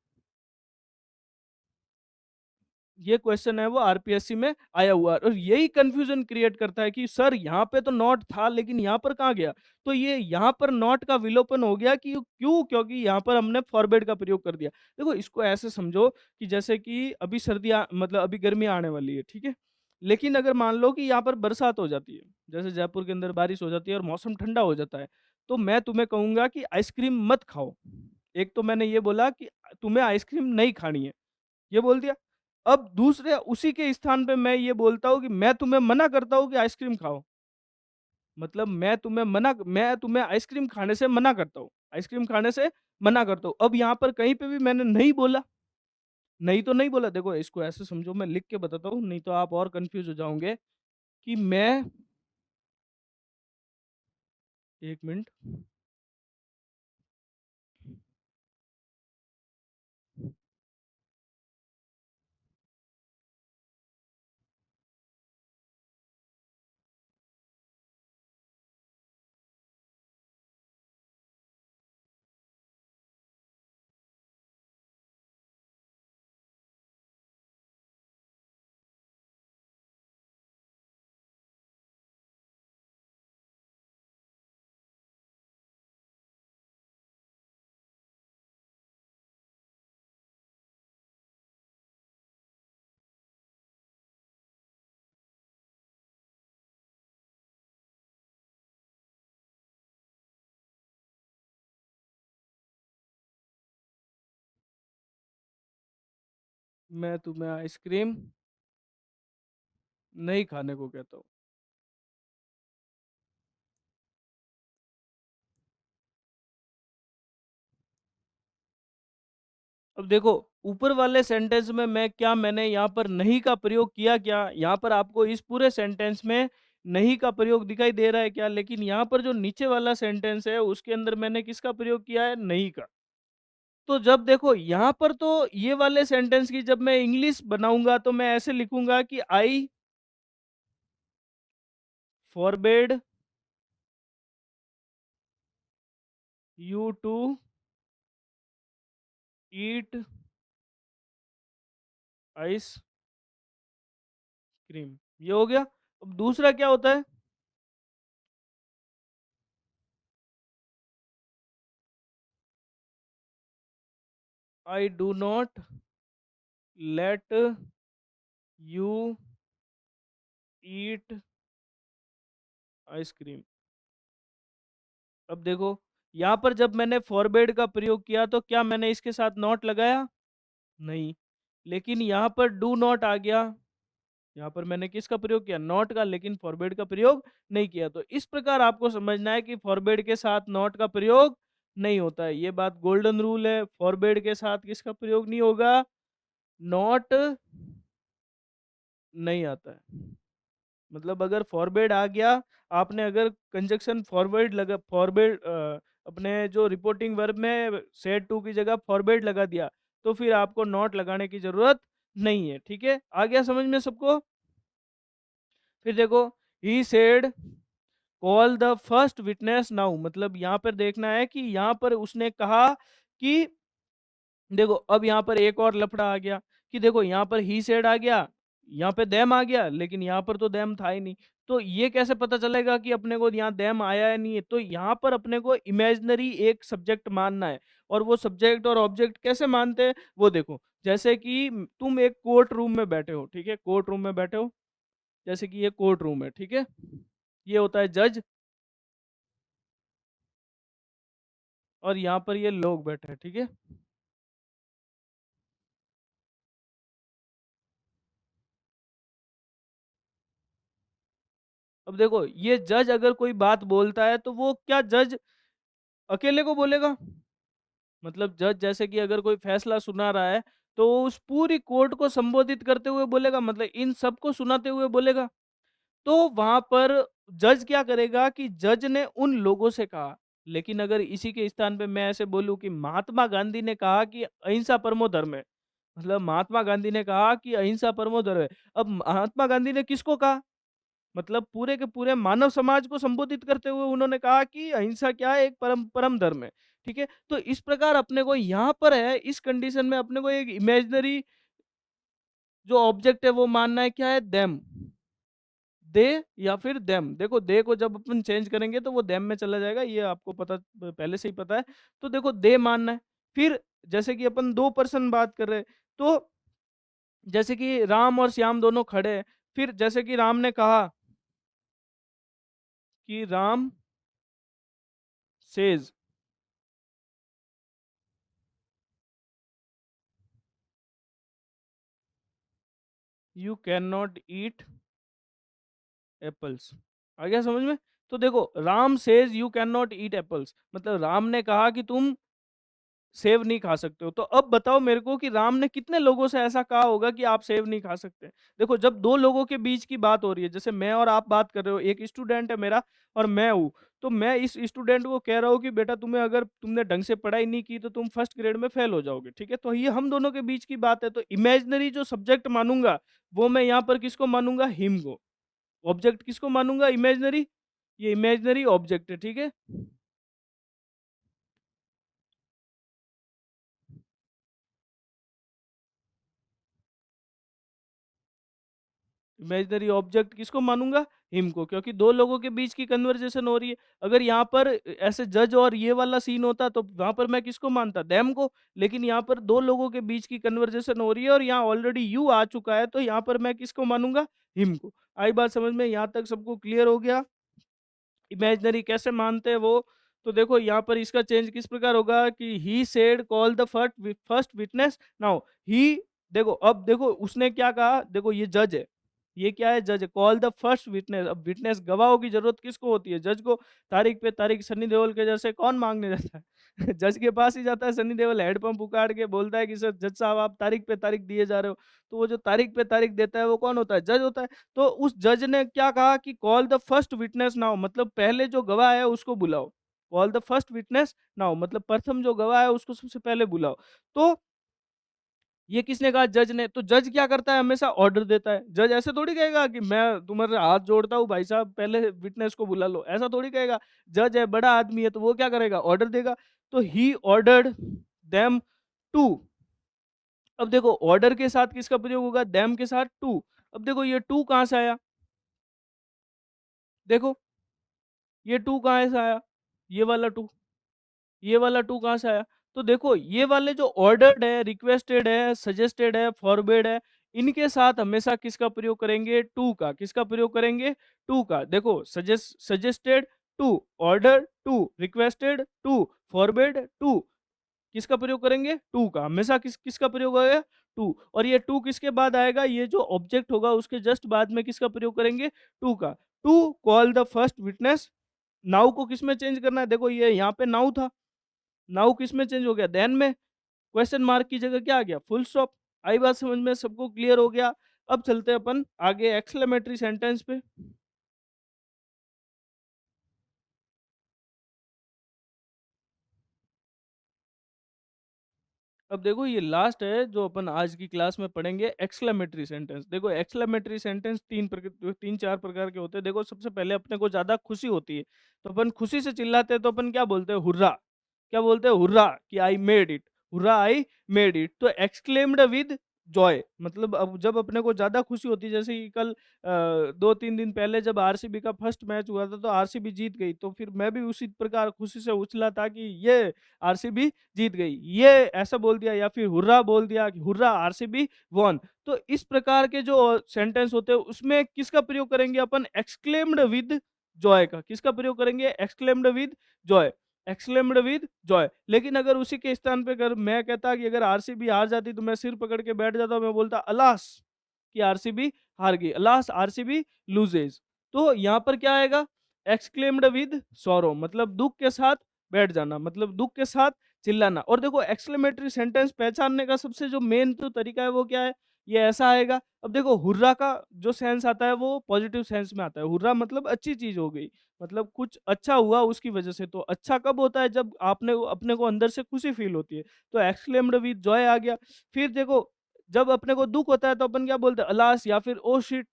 ये क्वेश्चन है वो आरपीएससी में आया हुआ है। और यही कंफ्यूजन क्रिएट करता है कि सर यहाँ पे तो नॉट था लेकिन यहाँ पर कहाँ गया। तो ये यहाँ पर नॉट का विलोपन हो गया कि क्यों, क्योंकि यहाँ पर हमने फॉरवर्ड का प्रयोग कर दिया। देखो इसको ऐसे समझो कि जैसे कि अभी सर्दियाँ, मतलब अभी गर्मी आने वाली है, ठीक है, लेकिन अगर मान लो कि यहाँ पर बरसात हो जाती है, जैसे जयपुर के अंदर बारिश हो जाती है और मौसम ठंडा हो जाता है, तो मैं तुम्हें कहूंगा कि आइसक्रीम मत खाओ। एक तो मैंने ये बोला कि तुम्हें आइसक्रीम नहीं खानी है, ये बोल दिया। अब दूसरे उसी के स्थान पे मैं ये बोलता हूँ कि मैं तुम्हें मना करता हूँ कि आइसक्रीम खाओ, मतलब मैं तुम्हें आइसक्रीम खाने से मना करता हूँ, आइसक्रीम खाने से मना करता हूँ। अब यहाँ पर कहीं पे भी मैंने नहीं बोला, नहीं तो नहीं बोला। देखो इसको ऐसे समझो, मैं लिख के बताता हूँ, नहीं तो आप और कंफ्यूज हो जाओगे कि मैं, एक मिनट, मैं तुम्हें आइसक्रीम नहीं खाने को कहता हूँ। अब देखो ऊपर वाले सेंटेंस में मैं क्या, मैंने यहाँ पर नहीं का प्रयोग किया क्या, यहाँ पर आपको इस पूरे सेंटेंस में नहीं का प्रयोग दिखाई दे रहा है क्या, लेकिन यहाँ पर जो नीचे वाला सेंटेंस है उसके अंदर मैंने किसका प्रयोग किया है, नहीं का। तो जब देखो यहाँ पर तो ये वाले सेंटेंस की जब मैं इंग्लिश बनाऊंगा तो मैं ऐसे लिखूंगा कि I forbade you to eat ice cream, ये हो गया। अब दूसरा क्या होता है, I do not let you eat ice cream. अब देखो यहाँ पर जब मैंने फॉरवर्ड का प्रयोग किया तो क्या मैंने इसके साथ नॉट लगाया, नहीं, लेकिन यहाँ पर डू नॉट आ गया, यहाँ पर मैंने किसका प्रयोग किया, नॉट का, लेकिन फॉरवर्ड का प्रयोग नहीं किया। तो इस प्रकार आपको समझना है कि फॉरवर्ड के साथ नॉट का प्रयोग नहीं होता है, ये बात गोल्डन रूल है। फॉरवर्ड के साथ किसका प्रयोग नहीं होगा, नॉट नहीं आता है। मतलब अगर फॉरवर्ड आ गया, आपने अगर कंजंक्शन फॉरवर्ड लगा फॉरवर्ड अपने जो रिपोर्टिंग वर्ब में सेड टू की जगह फॉरवर्ड लगा दिया, तो फिर आपको नॉट लगाने की ज़रूरत नहीं है, ठीक है? आ गया समझ में सबको? फिर देखो, ही said call the first witness now, मतलब यहाँ पर देखना है कि यहाँ पर उसने कहा कि देखो अब यहाँ पर एक और लफड़ा आ गया कि देखो यहाँ पर ही सेड आ गया, यहाँ पे देम आ गया, लेकिन यहाँ पर तो देम था ही नहीं। तो ये कैसे पता चलेगा कि अपने को यहाँ देम आया है नहीं है? तो यहाँ पर अपने को इमेजिनरी एक सब्जेक्ट मानना है। और वो सब्जेक्ट और ऑब्जेक्ट कैसे मानते हैं वो देखो। जैसे कि तुम एक कोर्ट रूम में बैठे हो, ठीक है? कोर्ट रूम में बैठे हो, जैसे कि ये कोर्ट रूम है, ठीक है? ये होता है जज, और यहाँ पर ये लोग बैठे हैं, ठीक है? अब देखो, ये जज अगर कोई बात बोलता है तो वो क्या जज अकेले को बोलेगा? मतलब जज जैसे कि अगर कोई फैसला सुना रहा है, तो वो उस पूरी कोर्ट को संबोधित करते हुए बोलेगा, मतलब इन सबको सुनाते हुए बोलेगा। तो वहाँ पर जज क्या करेगा कि जज ने उन लोगों से कहा, लेकिन अगर इसी के स्थान पे मैं ऐसे बोलूँ कि महात्मा गांधी ने कहा कि अहिंसा परमो धर्म है। मतलब महात्मा गांधी ने कहा कि अहिंसा परमो धर्म है। अब महात्मा गांधी ने किसको कहा? मतलब पूरे के पूरे मानव समाज को संबोधित करते हुए उन्होंने कहा कि अहिंसा क्या है, एक परम परम धर्म है, ठीक है? तो इस प्रकार अपने को यहाँ पर है, इस कंडीशन में अपने को एक इमेजिनरी जो ऑब्जेक्ट है वो मानना है, क्या है? देम, दे या फिर देम। देखो दे को जब अपन चेंज करेंगे तो वो देम में चला जाएगा, ये आपको पता पहले से ही पता है। तो देखो दे मानना है। फिर जैसे कि अपन दो पर्सन बात कर रहे हैं, तो जैसे कि राम और श्याम दोनों खड़े हैं, फिर जैसे कि राम ने कहा कि Ram says you can not eat apples. आ गया समझ में? तो देखो, Ram says you can not eat apples, मतलब राम ने कहा कि तुम सेब नहीं खा सकते हो। तो अब बताओ मेरे को कि राम ने कितने लोगों से ऐसा कहा होगा कि आप सेब नहीं खा सकते? देखो, जब दो लोगों के बीच की बात हो रही है, जैसे मैं और आप बात कर रहे हो, एक स्टूडेंट है मेरा और मैं हूँ, तो मैं इस स्टूडेंट को कह रहा हूँ कि बेटा तुम्हें, अगर तुमने ढंग से पढ़ाई नहीं की तो तुम फर्स्ट ग्रेड में फेल हो जाओगे, ठीक है? तो ये हम दोनों के बीच की बात है, तो इमेजिनरी जो सब्जेक्ट मानूंगा वो मैं यहाँ पर किसको मानूंगा? हिम को। ऑब्जेक्ट किसको मानूंगा? इमेजिनरी, ये इमेजिनरी ऑब्जेक्ट है, ठीक है? इमेजिनरी ऑब्जेक्ट किसको मानूंगा? हिम को, क्योंकि दो लोगों के बीच की कन्वर्जेशन हो रही है। अगर यहाँ पर ऐसे जज और ये वाला सीन होता तो वहां पर मैं किसको मानता? देम को। लेकिन यहाँ पर दो लोगों के बीच की कन्वर्जेशन हो रही है और यहाँ ऑलरेडी यू आ चुका है, तो यहाँ पर मैं किसको मानूंगा? हिम को। आई बात समझ में? यहाँ तक सबको क्लियर हो गया? इमेजिनरी कैसे मानते हैं वो? तो देखो यहाँ पर इसका चेंज किस प्रकार होगा कि he said call the first witness now. He, देखो अब देखो उसने क्या कहा, देखो ये जज है, ये क्या है? जज है। कॉल द फर्स्ट विटनेस, अब विटनेस गवाहों की जरूरत किसको होती है? जज को। तारीख पे तारीख सनी देओल के जैसे कौन मांगने जाता है? जज के पास ही जाता है सनी देओल, हेडपंप उखाड़ के बोलता है कि सर जज साहब आप तारीख पे तारीख दिए जा रहे हो। तो वो जो तारीख पे तारीख देता है वो कौन होता है? जज होता है। तो उस जज ने क्या कहा कि call the first witness now, मतलब पहले जो गवाह है उसको बुलाओ। Call the first witness now, मतलब प्रथम जो गवाह है उसको सबसे पहले बुलाओ। तो ये किसने कहा? जज ने। तो जज क्या करता है? हमेशा ऑर्डर देता है। जज ऐसे थोड़ी कहेगा कि मैं तुम्हारे हाथ जोड़ता हूँ भाई साहब, पहले विटनेस को बुला लो, ऐसा थोड़ी कहेगा। जज है, बड़ा आदमी है, तो वो क्या करेगा? ऑर्डर देगा। तो ही ऑर्डर्ड देम टू। अब देखो ऑर्डर के साथ किसका प्रयोग होगा? देम के साथ टू। अब देखो ये टू कहाँ से आया? देखो ये टू कहाँ से आया? ये वाला टू, ये वाला टू कहाँ से आया? तो देखो ये वाले जो ऑर्डर्ड है, रिक्वेस्टेड है, सजेस्टेड है, फॉरवर्ड है, इनके साथ हमेशा किसका प्रयोग करेंगे? टू का। किसका प्रयोग करेंगे? टू का। देखो suggested to, order to, requested to, forward to, किसका प्रयोग करेंगे? टू का। हमेशा किसका प्रयोग होगा? टू। और ये टू किसके बाद आएगा? ये जो ऑब्जेक्ट होगा उसके जस्ट बाद में किसका प्रयोग करेंगे? टू का। To call the first witness. Now को किस में चेंज करना है? देखो ये यहाँ पे नाउ था, नाउ किस में चेंज हो गया? देन में। क्वेश्चन मार्क की जगह क्या आ गया? Full stop. आई बात समझ में? सबको क्लियर हो गया? अब चलते हैं अपन आगे एक्सक्लेमेटरी सेंटेंस पे। अब देखो ये लास्ट है जो अपन आज की क्लास में पढ़ेंगे, एक्सक्लेमेटरी सेंटेंस। देखो एक्सक्लेमेटरी सेंटेंस 3 4 प्रकार के होते हैं। देखो सबसे पहले अपने को ज़्यादा खुशी होती है, तो अपन खुशी से चिल्लाते हैं तो अपन क्या बोलते हैं? हुर्रा! क्या बोलते हैं? हुर्रा! कि I made it, hurrah I made it. तो एक्सक्लेम्ड विद जॉय, मतलब अब जब अपने को ज़्यादा खुशी होती है, जैसे कि कल 2-3 दिन पहले जब आरसीबी का फर्स्ट मैच हुआ था तो आरसीबी जीत गई, तो फिर मैं भी उसी प्रकार खुशी से उछला था कि ये आरसीबी जीत गई, ये ऐसा बोल दिया, या फिर हुर्रा बोल दिया कि हुर्रा आरसीबी वॉन। तो इस प्रकार के जो सेंटेंस होते हैं उसमें किसका प्रयोग करेंगे अपन? एक्सक्लेम्ड विद जॉय का। किसका प्रयोग करेंगे? Exclaimed with Joy, exclaimed with Joy. लेकिन अगर उसी के स्थान पे अगर मैं कहता कि अगर आरसीबी हार जाती तो मैं सिर पकड़ के बैठ जाता, मैं बोलता अलास कि आरसीबी हार गई, अलास आरसीबी लूजेज। तो यहाँ पर क्या आएगा? एक्सक्लेम्ड विद सॉरो, मतलब दुख के साथ बैठ जाना, मतलब दुःख के साथ चिल्लाना। और देखो एक्सक्लेमेटरी सेंटेंस पहचानने का सबसे जो मेन जो तरीका है वो क्या है? ये ऐसा आएगा। अब देखो हुर्रा का जो सेंस आता है वो पॉजिटिव सेंस में आता है। हुर्रा मतलब अच्छी चीज़ हो गई, मतलब कुछ अच्छा हुआ उसकी वजह से। तो अच्छा कब होता है? जब आपने अपने को अंदर से खुशी फ़ील होती है। तो एक्सक्लेम्ड विद जॉय आ गया। फिर देखो जब अपने को दुःख होता है तो अपन क्या बोलते हैं? अलास, या फिर oh shit,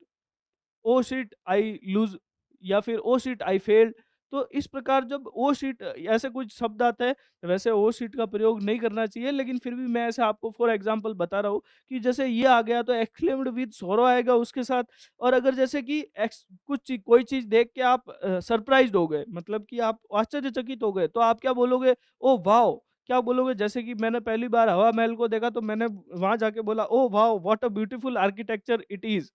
oh shit I loose, या फिर ओह शिट आई फेल्ड। तो इस प्रकार जब ओह शिट ऐसे कुछ शब्द आता है, वैसे ओह शिट का प्रयोग नहीं करना चाहिए, लेकिन फिर भी मैं ऐसे आपको फॉर एग्जांपल बता रहा हूँ कि जैसे ये आ गया तो एक्सक्लेम्ड विद सॉरो आएगा उसके साथ। और अगर जैसे कि कोई चीज़ देख के आप सरप्राइज़्ड हो गए, मतलब कि आप आश्चर्यचकित हो गए, तो आप क्या बोलोगे? Oh wow! क्या बोलोगे? जैसे कि मैंने पहली बार हवा महल को देखा तो मैंने वहाँ जाके बोला, oh wow! What a beautiful architecture it is.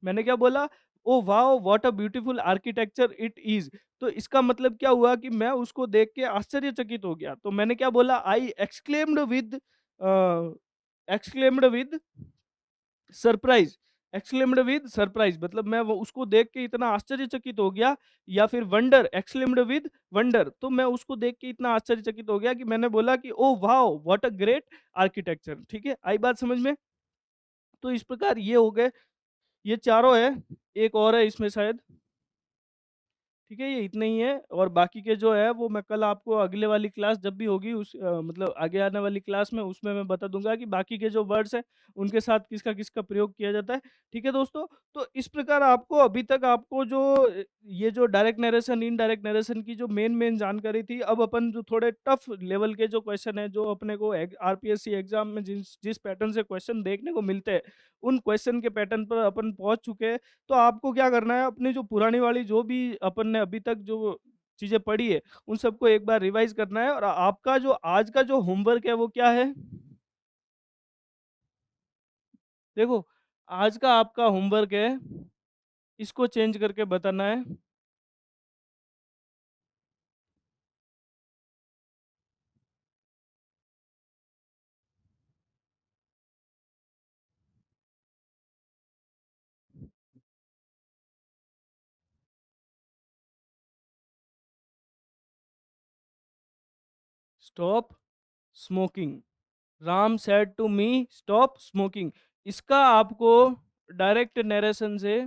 मैंने क्या बोला? Oh wow! What a beautiful architecture it is. तो इसका मतलब क्या हुआ कि मैं उसको देख के आश्चर्यचकित हो गया। तो मैंने क्या बोला? आई exclaimed with surprise, exclaimed with surprise, मतलब मैं वो उसको देख के इतना आश्चर्यचकित हो गया। या फिर वंडर, एक्सक्लेम्ड विद वंडर, तो मैं उसको देख के इतना आश्चर्यचकित हो गया कि मैंने बोला कि oh wow! What a great architecture. ठीक है? आई बात समझ में? तो इस प्रकार ये हो गए, ये चारों है, एक और है इसमें शायद। ठीक है, ये इतने ही है, और बाकी के जो है वो मैं कल आपको अगले वाली क्लास जब भी होगी मतलब आगे आने वाली क्लास में उसमें मैं बता दूंगा कि बाकी के जो वर्ड्स हैं उनके साथ किसका किसका प्रयोग किया जाता है। ठीक है दोस्तों, तो इस प्रकार आपको अभी तक आपको जो ये जो डायरेक्ट नरेशन इनडायरेक्ट नरेशन की जो मेन मेन जानकारी थी, अब अपन जो थोड़े टफ लेवल के जो क्वेश्चन है जो अपने को आरपीएससी एग्जाम में जिस जिस पैटर्न से क्वेश्चन देखने को मिलते हैं, उन क्वेश्चन के पैटर्न पर अपन पहुंच चुके हैं। तो आपको क्या करना है, अपनी जो पुरानी वाली जो भी अपन ने अभी तक जो चीज़ें पढ़ी है, उन सबको एक बार रिवाइज़ करना है। और आपका जो आज का जो होमवर्क है वो क्या है? देखो, आज का आपका होमवर्क है, इसको चेंज करके बताना है। Stop smoking. Ram said to me stop smoking. इसका आपको डायरेक्ट नरेशन से,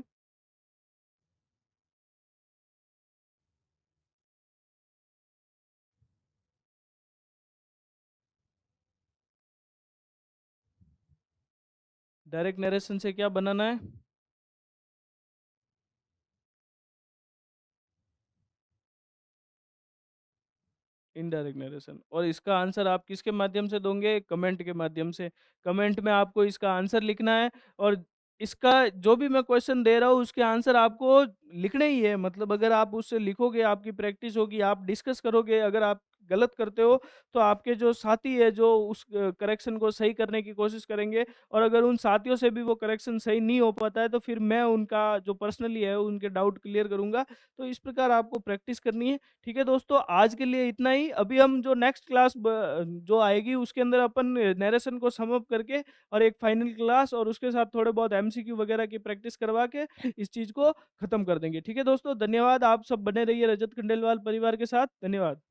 डायरेक्ट नरेशन से क्या बनाना है? Indirect narration. और इसका आंसर आप किसके माध्यम से दोगे? कमेंट के माध्यम से। कमेंट में आपको इसका आंसर लिखना है, और इसका जो भी मैं क्वेश्चन दे रहा हूँ उसके आंसर आपको लिखने ही है। मतलब अगर आप उससे लिखोगे, आपकी प्रैक्टिस होगी, आप डिस्कस करोगे, अगर आप गलत करते हो तो आपके जो साथी है जो उस करेक्शन को सही करने की कोशिश करेंगे, और अगर उन साथियों से भी वो करेक्शन सही नहीं हो पाता है तो फिर मैं उनका जो पर्सनली है उनके डाउट क्लियर करूंगा। तो इस प्रकार आपको प्रैक्टिस करनी है। ठीक है दोस्तों, आज के लिए इतना ही। अभी हम जो नेक्स्ट क्लास जो आएगी उसके अंदर अपन नरेशन को सम अप करके और एक फाइनल क्लास और उसके साथ थोड़े बहुत एमसीक्यू वगैरह की प्रैक्टिस करवा के इस चीज़ को खत्म कर देंगे। ठीक है दोस्तों, धन्यवाद। आप सब बने रहिए रजत खंडेलवाल परिवार के साथ। धन्यवाद।